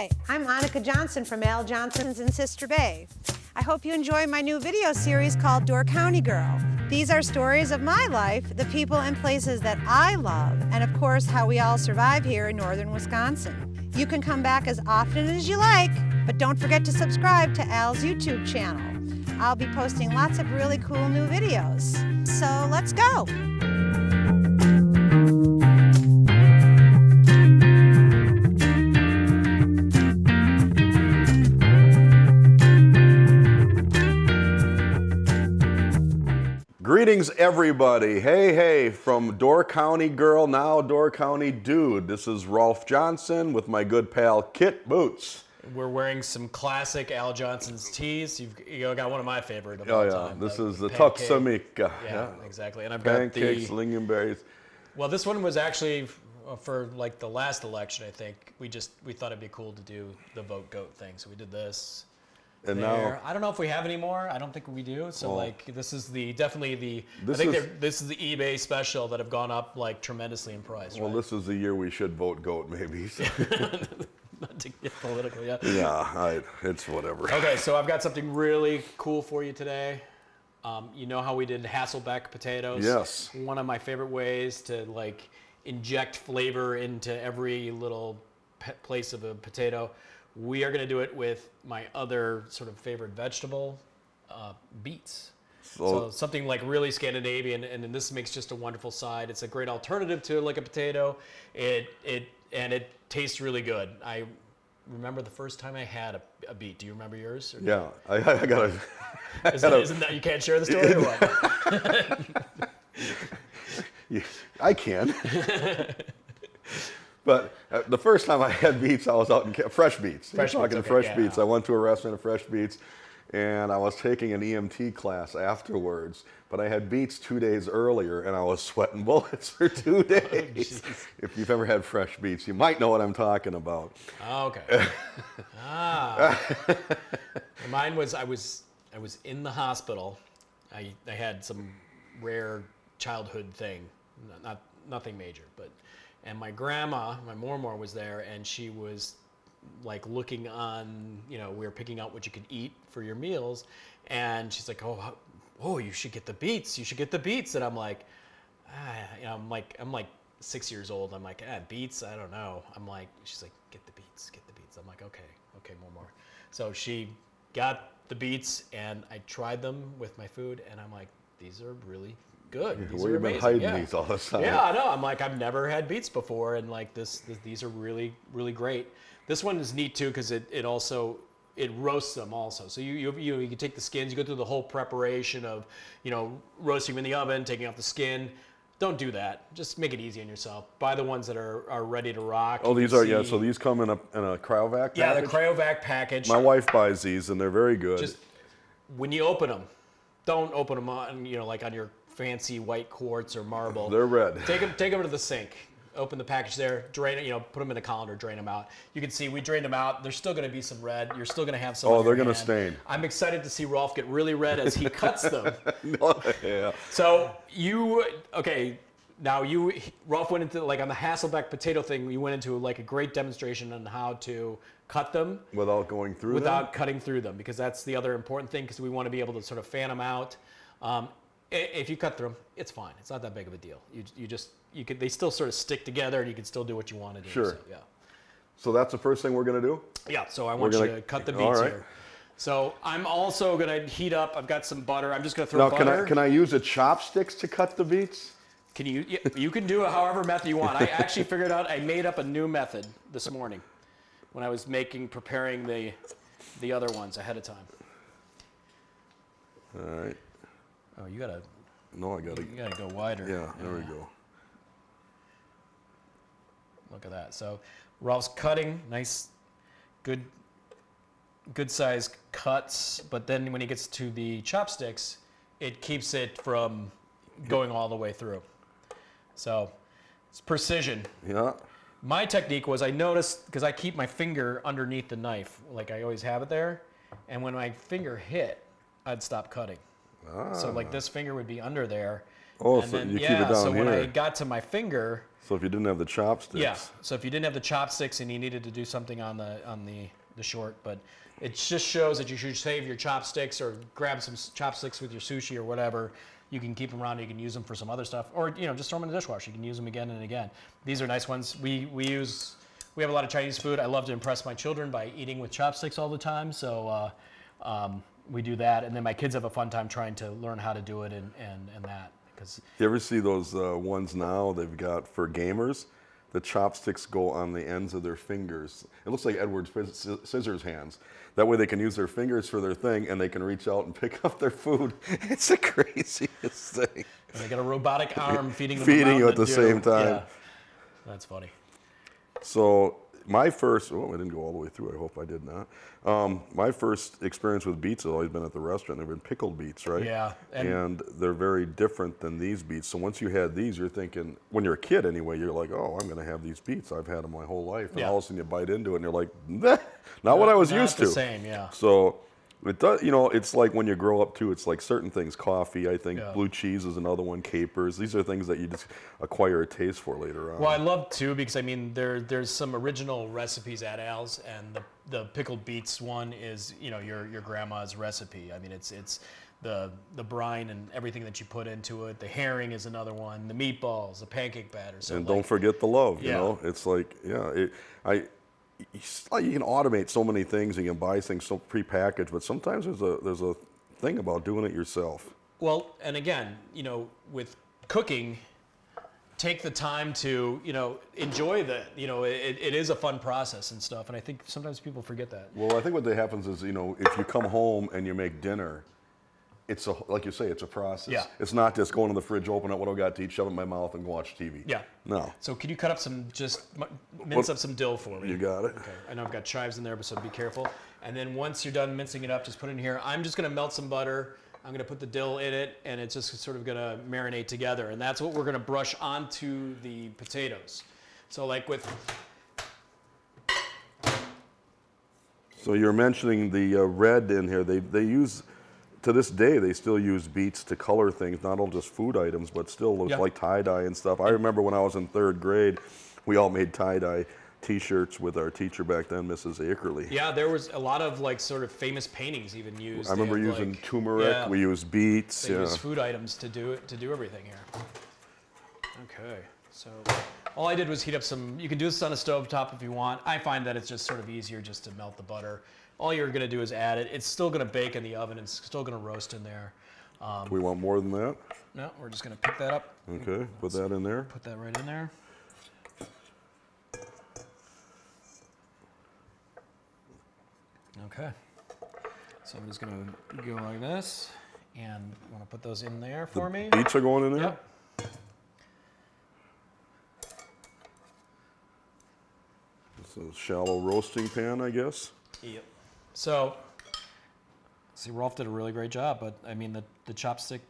Hi, I'm Annika Johnson from Al Johnson's in Sister Bay. I hope you enjoy my new video series called Door County Girl. These are stories of my life, the people and places that I love, and of course how we all survive here in northern Wisconsin. You can come back as often as you like, but don't forget to subscribe to Al's YouTube channel. I'll be posting lots of really cool new videos. So let's go. Greetings, everybody. Hey, from Door County Girl, now Door County Dude. This is Rolf Johnson with my good pal Kit Boots. We're wearing some classic Al Johnson's tees. You've got one of my favorite of all time. This is the pancake. Tuxamica. Yeah, exactly. And I've Pancakes, got lingonberries. Well, this one was actually for like the last election, I think. We thought it'd be cool to do the vote goat thing, so we did this. And there. now, I don't know if we have any more. I don't think we do. So this is definitely the this is the eBay special that have gone up like tremendously in price. Well, right? this is the year we should vote goat, maybe. So. Not to get political, yeah. Yeah, it's whatever. Okay, so I've got something really cool for you today. You know how we did Hasselback potatoes? Yes. One of my favorite ways to like inject flavor into every little place of a potato. We are going to do it with my other sort of favorite vegetable, beets. So something like really Scandinavian, and then this makes just a wonderful side. It's a great alternative to like a potato. It tastes really good. I remember the first time I had a beet. Do you remember yours? Or Yeah, I got a... Isn't that you can't share the story or what? Yeah, I can. But the first time I had beets, I was out in fresh beets. Fresh beets. I went to a restaurant of fresh beets, and I was taking an EMT class afterwards. But I had beets 2 days earlier, and I was sweating bullets for 2 days. If you've ever had fresh beets, you might know what I'm talking about. Oh, okay. Mine was I was in the hospital. I had some rare childhood thing, nothing major, and my grandma, my Mormor, was there, and she was like looking on, we were picking out what you could eat for your meals, and she's like, oh, you should get the beets. You should get the beets. And I'm like, I'm like 6 years old. I'm like, beets? I don't know. She's like, get the beets. I'm like, okay, Mormor. So she got the beets, and I tried them with my food, and I'm like, these are really good. Where you been hiding these all the time? Yeah, I know. I'm like, I've never had beets before, and like these are really, really great. This one is neat too because it roasts them also. So you can take the skins, you go through the whole preparation of roasting them in the oven, taking off the skin. Don't do that. Just make it easy on yourself. Buy the ones that are ready to rock. Oh, these are so these come in a cryovac package? Yeah, the cryovac package. My wife buys these, and they're very good. Just when you open them, don't open them on like on your fancy white quartz or marble. They're red. Take them to the sink. Open the package there, drain it, put them in a colander, drain them out. You can see we drained them out. There's still going to be some red. You're still going to have some. Oh, they're going to stain. I'm excited to see Rolf get really red as he cuts them. Yeah. So Rolf went into like on the Hasselback potato thing. You went into like a great demonstration on how to cut them without going through without cutting through them, because that's the other important thing, because we want to be able to sort of fan them out. If you cut through them, it's fine. It's not that big of a deal. They still sort of stick together, and you can still do what you want to do. Sure. So, yeah. So that's the first thing we're going to do? Yeah, so I want you to cut the beets here. So I'm also going to heat up. I've got some butter. I'm just going to throw butter. Now, can I use a chopsticks to cut the beets? You can do it however method you want. I actually figured out, I made up a new method this morning when I was preparing the other ones ahead of time. All right. Oh, you gotta go wider. Yeah, there we go. Look at that. So Ralph's cutting nice, good size cuts, but then when he gets to the chopsticks, it keeps it from going all the way through. So it's precision. Yeah. My technique was, I noticed, because I keep my finger underneath the knife, like I always have it there, and when my finger hit, I'd stop cutting. So like this finger would be under there, Oh, and so then, you keep it down so here. when I got to my finger, So if you didn't have the chopsticks. yeah. So if you didn't have the chopsticks and you needed to do something on the short, but it just shows that you should save your chopsticks or grab some chopsticks with your sushi or whatever. You can keep them around. You can use them for some other stuff, or just throw them in the dishwasher. You can use them again and again. These are nice ones. We have a lot of Chinese food. I love to impress my children by eating with chopsticks all the time. So we do that, and then my kids have a fun time trying to learn how to do it and that. Because You ever see those ones now they've got for gamers? The chopsticks go on the ends of their fingers. It looks like Edward Scissors hands. That way they can use their fingers for their thing and they can reach out and pick up their food. It's the craziest thing. and they got a robotic arm feeding them Feeding you around at the same time. Yeah. That's funny. So my first, I didn't go all the way through. I hope I did not. My first experience with beets has always been at the restaurant. They've been pickled beets, right? Yeah. And they're very different than these beets. So once you had these, you're thinking, when you're a kid anyway, you're like, oh, I'm going to have these beets. I've had them my whole life. And Yeah. all of a sudden you bite into it and you're like, nah, not what I was used to. Not the same, yeah. So it does, it's like when you grow up too, it's like certain things, coffee, I think, Yeah. blue cheese is another one, capers. These are things that you just acquire a taste for later on. Well, I love too because there's some original recipes at Al's, and the pickled beets one is your grandma's recipe. I mean it's the brine and everything that you put into it. The herring is another one. The meatballs, the pancake batter. So And don't forget the love, Yeah. It's like, you can automate so many things and you can buy things so prepackaged, but sometimes there's a thing about doing it yourself. Well, and again, with cooking, take the time to, enjoy the, it is a fun process and stuff. And I think sometimes people forget that. Well, I think what happens is, if you come home and you make dinner, like you say, it's a process. Yeah. It's not just going to the fridge, open up what I got to eat, shove it in my mouth, and watch TV. Yeah. No. So could you cut up mince up some dill for me? You got it. Okay. I know I've got chives in there, but so be careful. And then once you're done mincing it up, just put it in here. I'm just going to melt some butter. I'm going to put the dill in it, and it's just sort of going to marinate together. And that's what we're going to brush onto the potatoes. So like with... So you're mentioning the red in here. They use, to this day, they still use beets to color things, not all just food items, but still look Yeah. like tie-dye and stuff. I remember when I was in 3rd grade, we all made tie-dye T-shirts with our teacher back then, Mrs. Akerley. Yeah, there was a lot of sort of famous paintings even used. I remember They have, using turmeric. yeah, We used beets. They use food items to do everything here. Okay, so all I did was heat up some. You can do this on a stovetop if you want. I find that it's just sort of easier just to melt the butter. All you're going to do is add it. It's still going to bake in the oven. It's still going to roast in there. Do we want more than that? No, we're just going to pick that up. Okay, put that in there. Put that right in there. Okay. So I'm just going to go like this, and I want to put those in there for me. Beets are going in there? Yep. It's a shallow roasting pan, I guess. Yep. So, see, Rolf did a really great job, but I mean, the chopstick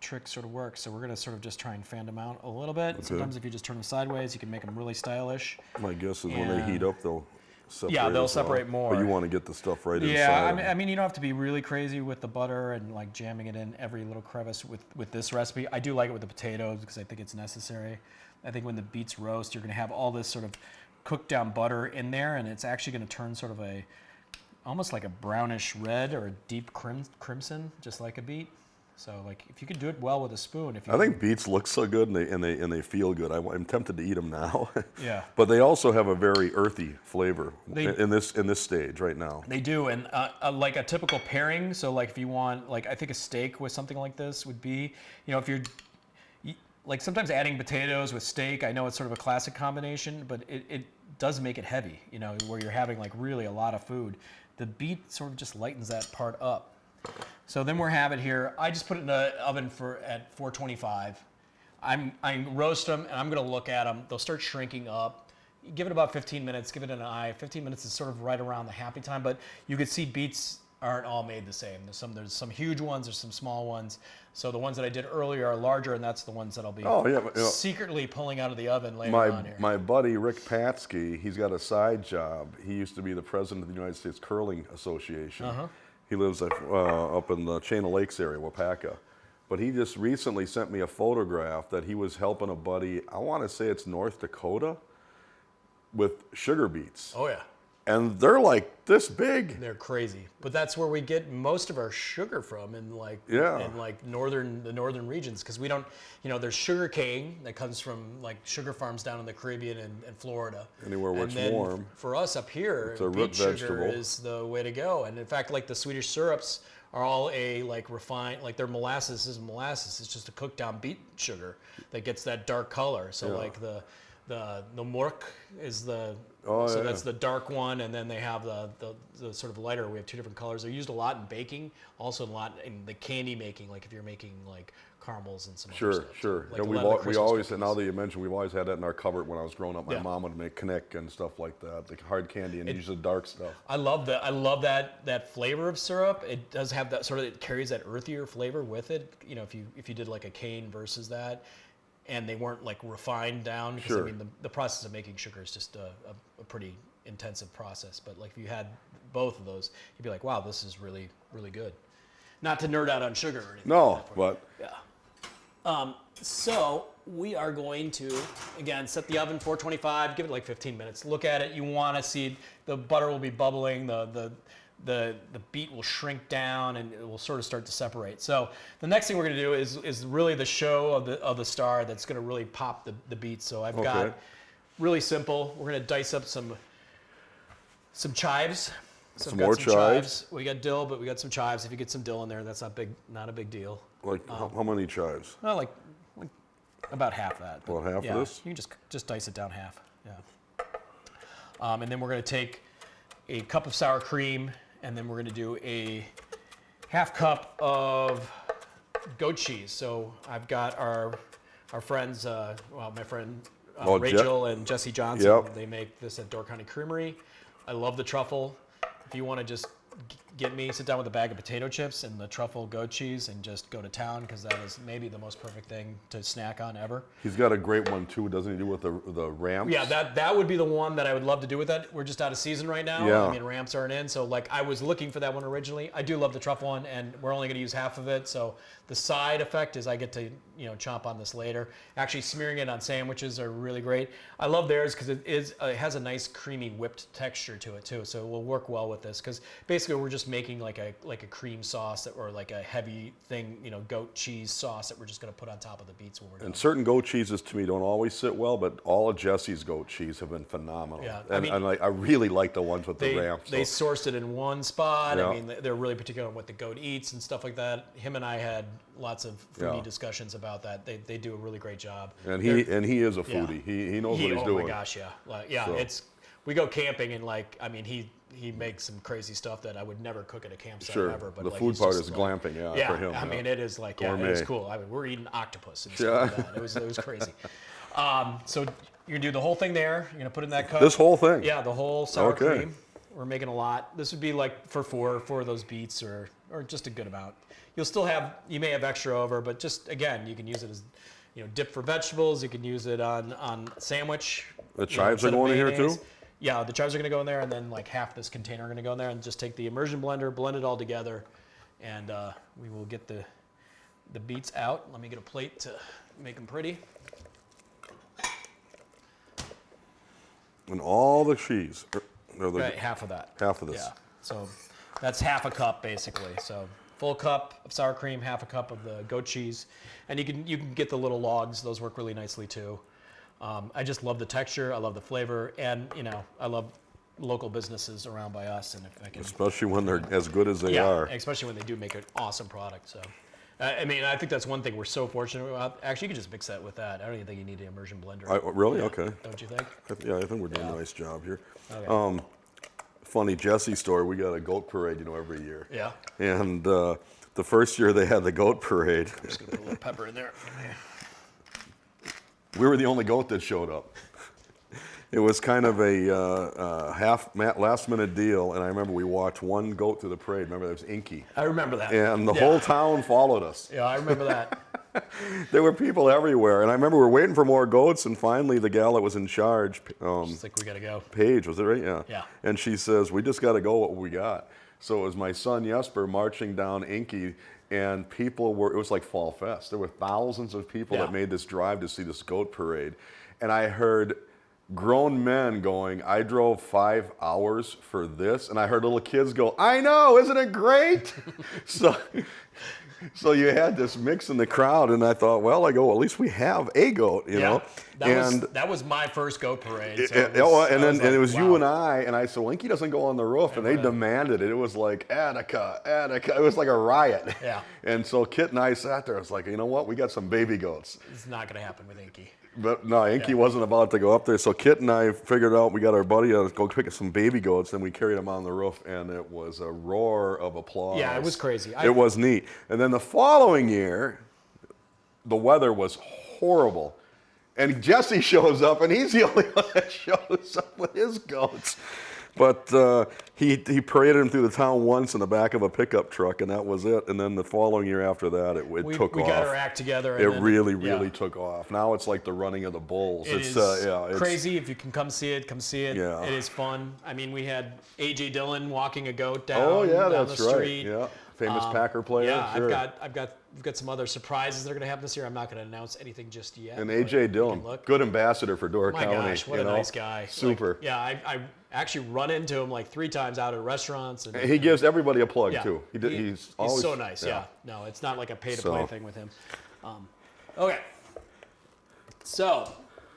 trick sort of works. So we're going to sort of just try and fan them out a little bit. Okay. Sometimes if you just turn them sideways, you can make them really stylish. My guess is when they heat up, they'll separate. Yeah, they'll as well. separate more. But you want to get the stuff right Yeah, inside. I mean, you don't have to be really crazy with the butter and like jamming it in every little crevice with this recipe. I do like it with the potatoes because I think it's necessary. I think when the beets roast, you're going to have all this sort of cooked down butter in there, and it's actually going to turn sort of almost like a brownish red or a deep crimson, just like a beet. So like if you could do it well with a spoon, I think beets look so good and they feel good. I'm tempted to eat them now. Yeah. But they also have a very earthy flavor in this stage right now. They do, and like a typical pairing. So like if you want, like I think a steak with something like this would be, if you're like sometimes adding potatoes with steak. I know it's sort of a classic combination, but it does make it heavy. Where you're having like really a lot of food. The beet sort of just lightens that part up. So then we're having here, I just put it in the oven at 425. I roast them, and I'm going to look at them. They'll start shrinking up. Give it about 15 minutes. Give it an eye. 15 minutes is sort of right around the happy time, but you can see beets aren't all made the same. There's some huge ones. There's some small ones. So the ones that I did earlier are larger, and that's the ones that I'll be secretly pulling out of the oven later on here. My buddy Rick Patsky, he's got a side job. He used to be the president of the United States Curling Association. Uh-huh. He lives up in the Chain of Lakes area, Wapaka. but he just recently sent me a photograph that he was helping a buddy, I want to say it's North Dakota, with sugar beets. Oh yeah. And they're like this big. They're crazy, but that's where we get most of our sugar from, in like the northern regions, because we don't, there's sugar cane that comes from like sugar farms down in the Caribbean and Florida. Anywhere where it's then warm. For us up here, It's a root beet sugar vegetable. is the way to go. And in fact, like the Swedish syrups are all refined, like their molasses isn't molasses. It's just a cooked down beet sugar that gets that dark color. So like the mork is that's the dark one, and then they have the sort of lighter. We have two different colors. They're used a lot in baking, also a lot in the candy making, like if you're making like caramels and some other stuff. Sure. Like And we always, and now that you mentioned, we've always had that in our cupboard when I was growing up. My mom would make knick and stuff like that, the hard candy, and usually dark stuff. I love that flavor of syrup. It does have that sort of, it carries that earthier flavor with it. If you did like a cane versus that, and they weren't like refined down, because I mean the process of making sugar is just a pretty intensive process. But like if you had both of those, you'd be like, wow, this is really, really good. Not to nerd out on sugar or anything. No, but so we are going to, again, set the oven 425, give it like 15 minutes. Look at it. You want to see the butter will be bubbling, the beet will shrink down, and it will sort of start to separate. So the next thing we're going to do is really the show of the star that's going to really pop the beets. So I've got really simple. We're going to dice up some chives. So some more chives. We got dill, but we got some chives. If you get some dill in there, that's not a big deal. Like how many chives? Well, like about half that. About half of this? You can just dice it down half. Yeah. And then we're going to take a cup of sour cream, and then we're going to do a half cup of goat cheese. So I've got our friends, my friend Rachel and Jesse Johnson. Yep. They make this at Door County Creamery. I love the truffle. If you want to just sit down with a bag of potato chips and the truffle goat cheese and just go to town, because that is maybe the most perfect thing to snack on ever. He's got a great one too, doesn't he, do with the ramps? Yeah, that would be the one that I would love to do with that. We're just out of season right now. Yeah. I mean, ramps aren't in, so like I was looking for that one originally. I do love the truffle one, and we're only going to use half of it. So the side effect is I get to chomp on this later. Actually, smearing it on sandwiches are really great. I love theirs because it has a nice creamy whipped texture to it too. So it will work well with this, because basically we're just making like a cream sauce or like a heavy thing, goat cheese sauce that we're just going to put on top of the beets when we're done. And certain goat cheeses to me don't always sit well, but all of Jesse's goat cheese have been phenomenal. Yeah, and I really like the ones with the ramps. They sourced it in one spot. Yeah. I mean, they're really particular on what the goat eats and stuff like that. Him and I had lots of foodie discussions about that. They do a really great job. And he is a foodie. He knows what he's doing. Oh my gosh, yeah. So. We go camping, and he makes some crazy stuff that I would never cook at a campsite ever. But the food part is glamping, for him. I mean, it is like, gourmet. it was cool. I mean, we're eating octopus and stuff like that. It was crazy. So you're gonna do the whole thing there. You're gonna put in that cup. This whole thing? Yeah, the whole sour cream. We're making a lot. This would be like for four of those beets, or just a good amount. You may have extra over, but just again, you can use it as dip for vegetables. You can use it on sandwich. The chives are going in here too? Yeah, the chives are going to go in there, and then like half this container are going to go in there, and just take the immersion blender, blend it all together, and we will get the beets out. Let me get a plate to make them pretty. And all the cheese. Right, half of that. Half of this. Yeah, so that's half a cup basically. So full cup of sour cream, half a cup of the goat cheese, and you can get the little logs. Those work really nicely too. I just love the texture. I love the flavor, and I love local businesses around by us. And if I can, especially when they're as good as they are. Especially when they do make an awesome product. So, I mean, I think that's one thing we're so fortunate about. Actually, you could just mix that with that. I don't even think you need an immersion blender. Really? Okay. Don't you think? Yeah, I think we're doing a nice job here. Okay. Funny Jesse story. We got a goat parade, every year. Yeah. And the first year they had the goat parade. I'm just gonna put a little pepper in there. We were the only goat that showed up. It was kind of a last-minute deal, and I remember we watched one goat through the parade. Remember, there was Inky. I remember that. And the whole town followed us. Yeah, I remember that. There were people everywhere, and I remember we were waiting for more goats, and finally the gal that was in charge, She's like, we gotta go. Paige, was it right? Yeah. Yeah. And she says, we just got to go what we got. So it was my son Jesper marching down Inky and people were, it was like Fall Fest. There were thousands of people that made this drive to see this goat parade. And I heard grown men going, I drove 5 hours for this. And I heard little kids go, I know, isn't it great? So you had this mix in the crowd, and I thought, well, at least we have a goat, you know. That was my first goat parade. So it was you and I said, well, Inky doesn't go on the roof, and they demanded it. It was like, Attica. It was like a riot. Yeah. And so Kit and I sat there. I was like, you know what? We got some baby goats. It's not going to happen with Inky. But no, Inky wasn't about to go up there. So Kit and I figured out, we got our buddy to go pick up some baby goats, and we carried them on the roof, and it was a roar of applause. Yeah, it was crazy. It was neat. And then the following year, the weather was horrible. And Jesse shows up, and he's the only one that shows up with his goats. But he paraded them through the town once in the back of a pickup truck, and that was it. And then the following year after that, it took off. We got our act together. It really took off. Now it's like the running of the bulls. It's crazy. If you can come see it, come see it. Yeah. It is fun. I mean, we had A.J. Dillon walking a goat down, that's the street. Right. Yeah, famous Packer player. Yeah, sure. We've got some other surprises that are going to happen this year. I'm not going to announce anything just yet. And A.J. Dillon, good ambassador for Door County. My gosh, what a nice guy. Super. I actually run into him like 3 times out at restaurants. And he gives everybody a plug, too. He's always so nice, No, it's not like a pay-to-play thing with him. Okay. So,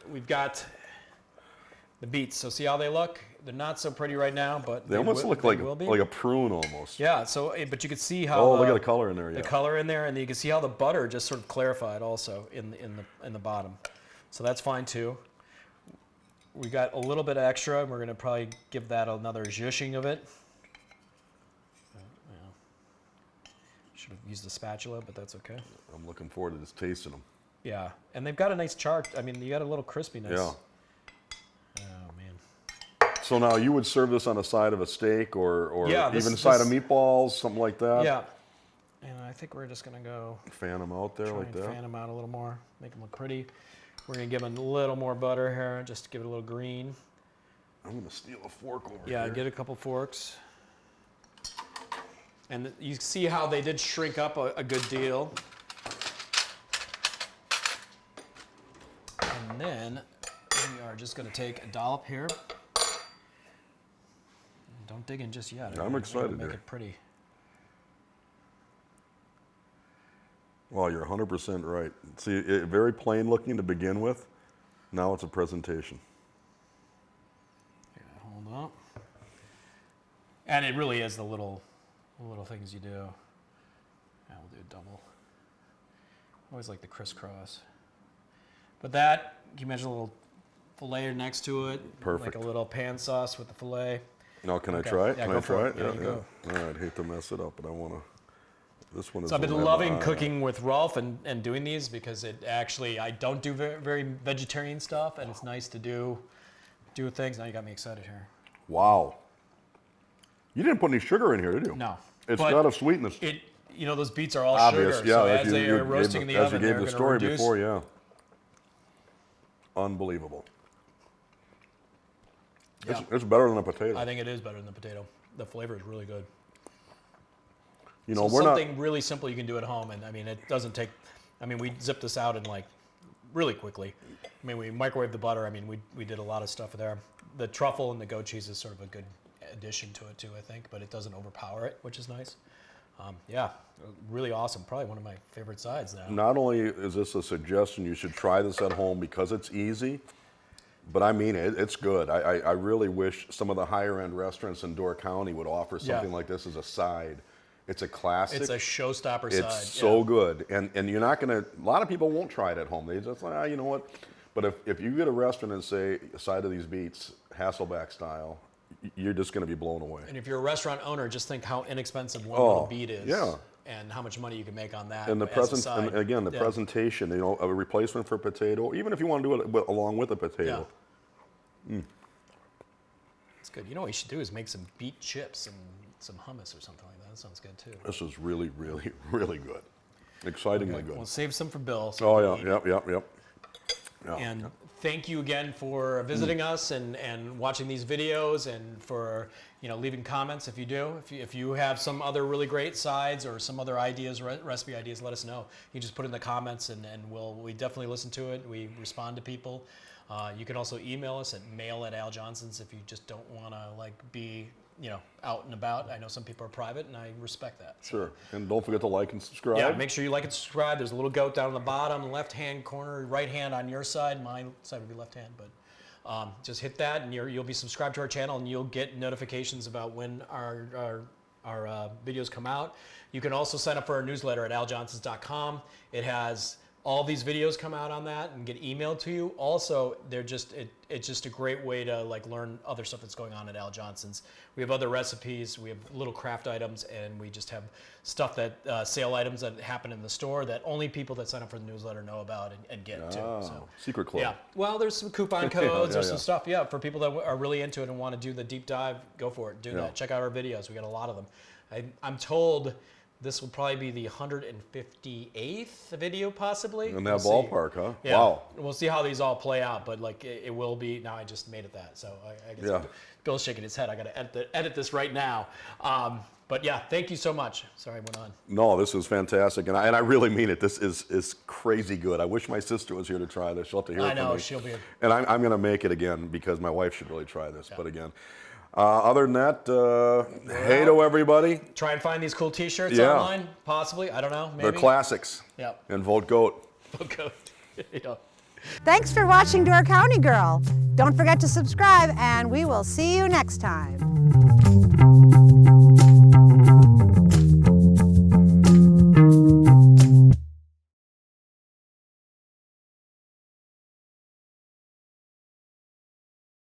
we've got the beets. So, see how they look? They're not so pretty right now, but they almost look like a prune almost. Yeah, so, but you can see how look at the color in there, The color in there, and you can see how the butter just sort of clarified also in the bottom. So that's fine, too. We got a little bit extra, and we're going to probably give that another zhushing of it. Should have used the spatula, but that's okay. I'm looking forward to just tasting them. Yeah, and they've got a nice char. I mean, you got a little crispiness. Yeah. Oh, man. So now you would serve this on the side of a steak or even side of meatballs, something like that? Yeah. And I think we're just going to go... Fan them out there like that? Fan them out a little more, make them look pretty. We're going to give them a little more butter here, just to give it a little green. I'm going to steal a fork over here. Yeah, get a couple forks. And you see how they did shrink up a good deal. And then we are just going to take a dollop here. Don't dig in just yet. I'm excited. Make it pretty. Well, you're 100% right. See, very plain looking to begin with. Now it's a presentation. Yeah, hold up. And it really is the little things you do. Yeah, we'll do a double. Always like the crisscross. But that, you imagine a little fillet next to it. Perfect. Like a little pan sauce with the fillet. Now, can I try it? Yeah, can go I try it? Yeah, go. All right, hate to mess it up, but I want to. This one is. So I've been loving cooking with Rolf and doing these because it actually, I don't do very vegetarian stuff, and it's nice to do things. Now you got me excited here. Wow. You didn't put any sugar in here, did you? No. It's got a sweetness. Those beets are all obvious, sugar. Yeah. So as they are roasting in the oven, they're going to reduce. As you gave the story before, yeah. Unbelievable. Yeah. It's better than a potato. I think it is better than the potato. The flavor is really good. You know, so something really simple you can do at home, and I mean, it doesn't take. I mean, we zip this out in like really quickly. I mean, we microwave the butter. I mean, we did a lot of stuff there. The truffle and the goat cheese is sort of a good addition to it too, I think, but it doesn't overpower it, which is nice. Yeah, really awesome. Probably one of my favorite sides now. Not only is this a suggestion, you should try this at home because it's easy, but I mean it's good. I really wish some of the higher end restaurants in Door County would offer something like this as a side. It's a classic. It's a showstopper side. It's so good. And you're not going to, a lot of people won't try it at home. They just like, you know what? But if you get a restaurant and say, a side of these beets, Hasselback style, you're just going to be blown away. And if you're a restaurant owner, just think how inexpensive one little beet is. Yeah. And how much money you can make on that. And the presentation, you know, a replacement for potato, even if you want to do it along with a potato. Yeah. It's good. You know what you should do is make some beet chips and some hummus or something like that. That sounds good too. This is really, really, really good. Excitingly good. We'll save some for Bill. So yep. And thank you again for visiting us and watching these videos, and for leaving comments if you do. If you have some other really great sides or some other ideas, recipe ideas, let us know. You just put it in the comments, and we definitely listen to it. We respond to people. You can also email us at mail@aljohnsons if you just don't want to be out and about. I know some people are private, and I respect that. Sure. And don't forget to like and subscribe. Yeah, make sure you like and subscribe. There's a little goat down on the bottom, left-hand corner, right hand on your side. My side would be left hand, but just hit that, and you'll be subscribed to our channel, and you'll get notifications about when our videos come out. You can also sign up for our newsletter at aljohnsons.com. It has all these videos come out on that and get emailed to you. Also, it's just a great way to learn other stuff that's going on at Al Johnson's. We have other recipes, we have little craft items, and we just have stuff that sale items that happen in the store that only people that sign up for the newsletter know about and get too. So, secret club. Yeah. Well, there's some coupon codes, there's some stuff. Yeah, for people that are really into it and want to do the deep dive, go for it. Do that. Check out our videos. We got a lot of them. I'm told this will probably be the 158th video, possibly. In that ballpark, huh? Yeah. Wow. We'll see how these all play out, but it will be. Now I just made it that, so I guess Bill's shaking his head. I got to edit this right now. But yeah, thank you so much. Sorry I went on. No, this was fantastic, and I really mean it. This is crazy good. I wish my sister was here to try this. She'll have to hear it from me. I know, she'll be. And I'm going to make it again because my wife should really try this. Yeah. But again. Other than that, hey to everybody. Try and find these cool T-shirts online, possibly. I don't know. Maybe. They're classics. Yep. And vote GOAT. Vote GOAT. Yeah. Thanks for watching Door County Girl. Don't forget to subscribe, and we will see you next time.